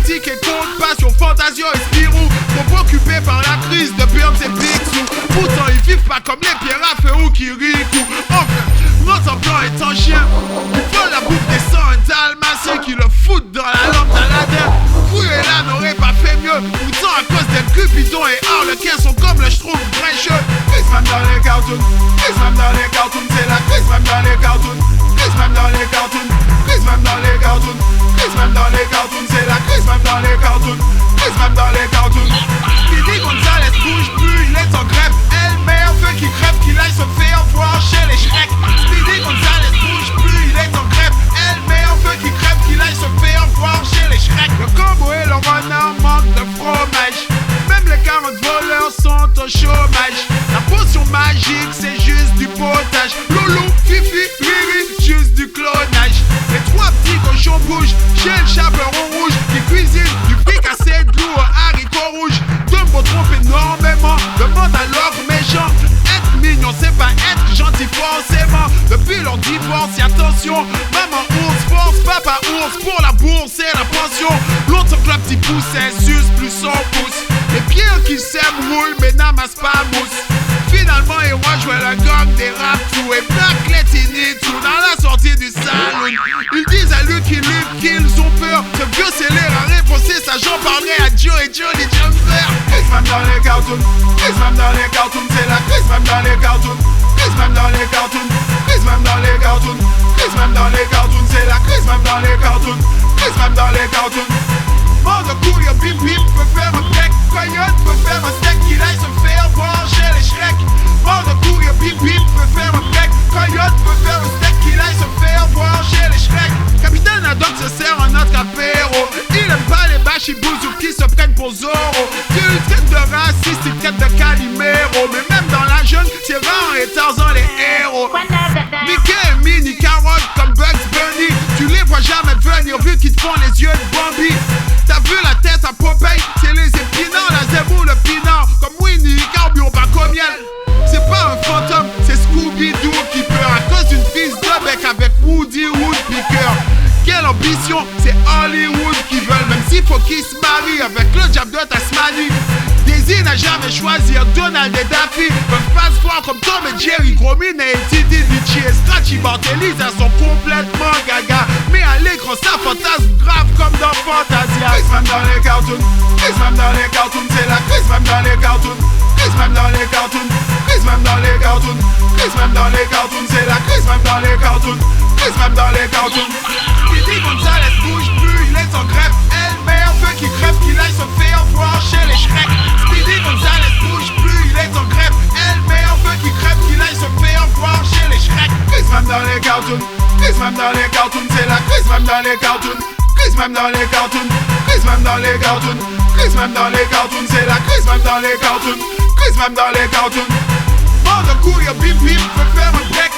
Critique et contre passion, Fantasio et Spirou sont préoccupés par la crise de Burns et Picsou. Pourtant ils vivent pas comme les Pierre ou Kirikou. Enfin, notre blanc est un chien. Ils veulent la bouffe des sangs, un dalmatien qui le foutent dans la lampe d'Aladin. Cruella n'aurait pas fait mieux. Pourtant à cause d'elle, Cupidon et Harlequin sont comme le Schtroumpf grincheux. Crise même dans les cartoons, crise même dans les cartoons, c'est la crise même dans les cartoons, crise même dans les cartoons, crise même dans les cartoons, crise même dans les cartoons, c'est la crise même dans les cartoons, crise même dans les cartoons. Speedy Gonzales bouge plus, il est en grève. Elle-même veut qu'il crève, qu'il aille se faire voir chez les Shrek. Speedy Gonzales bouge plus, il est en grève. Elle-même veut qu'il crève, qu'il aille se faire voir chez les Shrek. Le combo et le renard manquent de fromage. Même les 40 voleurs sont au chômage. La potion magique c'est juste du potage. Loulou, Fifi, Riri, juste du clonage. Les trois petits cochons bougent chez le chaperon rouge qui cuisine du fricassé de loup aux haricots rouges. Dumbo trompe énormément, demande à l'ogre méchant. Être mignon c'est pas être gentil forcément. Depuis leur divorce, et attention, maman ours force papa ours pour la bourse et la pension. L'autre club petit pouce suce plus son pouce. Les pierres qui s'aiment roulent mais n'amassent pas mousse. Finalement ils rejoignent la gang des rap tout et Black Letini tout dans la sortie du salon. Ils disent à Lucky Luke qu'ils ont peur. Ce vieux c'est l'air à réponser, ça j'en parlerai à Joe et Johnny Jumper. Crise même dans les cartoons, crise même dans les cartoons, c'est la crise même dans les cartoons, crise même dans les cartoons, crise même dans les cartoons, crise même dans les cartoons, c'est la crise même dans les cartoons, crise même dans les cartoons. Mort de couille, bim bim peut faire un bec, coyote peut faire un steak, qu'il aille se faire voir chez les Shrek. Mort de couille, bim bim peut faire un bec, coyote peut faire un steak, qu'il aille se faire voir chez les Shrek. Capitaine Haddock se sert un autre apéro. Il aime pas les bachibouzous qui se prennent pour Zorro. Il traite de raciste, il traite de Calimero. Mais même dans la jeune, c'est rare et Tarzan les héros. Mickey et Minnie carottes comme Bugs Bunny. Tu les vois jamais venir vu qu'ils te font les yeux de Bambi. T'as vu la tête à Popeye, c'est les épinards, la zébou, le pinard. Comme Winnie, Carbio, pas comme miel. C'est pas un fantôme, c'est Scooby-Doo qui pleure à cause d'une prise de bec avec Woody Woodpecker. Quelle ambition, c'est Hollywood qui veulent, même s'il faut qu'ils se marient avec le diable de Tasmanie. Daisy n'a jamais choisi Donald et Daffy. Peuvent pas se voir comme Tom et Jerry, Gromine et Titi, Ditchy et Scratchy Bartelli, elles sont complètement gaga. Mais à l'écran ça fantasme grave comme dans Fantasia. Crise même dans les cartoons, crise même dans les cartoons, c'est la crise même dans les cartoons, crise même dans les cartoons, crise même dans les cartoons, crise même dans les cartoons, c'est la crise même dans les cartoons, crise même dans les cartoons. Speedy Gonzales bouge plus, il est en grève. Elle-mère veut qu'il crève, qu'il aille se faire voir chez les Shrek. Speedy Gonzales bouge plus, il est en grève. Elle-mère veut qu'il crève, qu'il aille se faire voir chez les Shrek. Crise même dans les cartoons, crise même dans les cartoons, c'est la crise même dans les cartoons, crise même dans les cartoons, crise même dans les cartoons, crise même dans les cartoons, c'est la crise même dans les cartoons, crise même dans les cartoons. Mort de couille, bim bim peut faire un bec.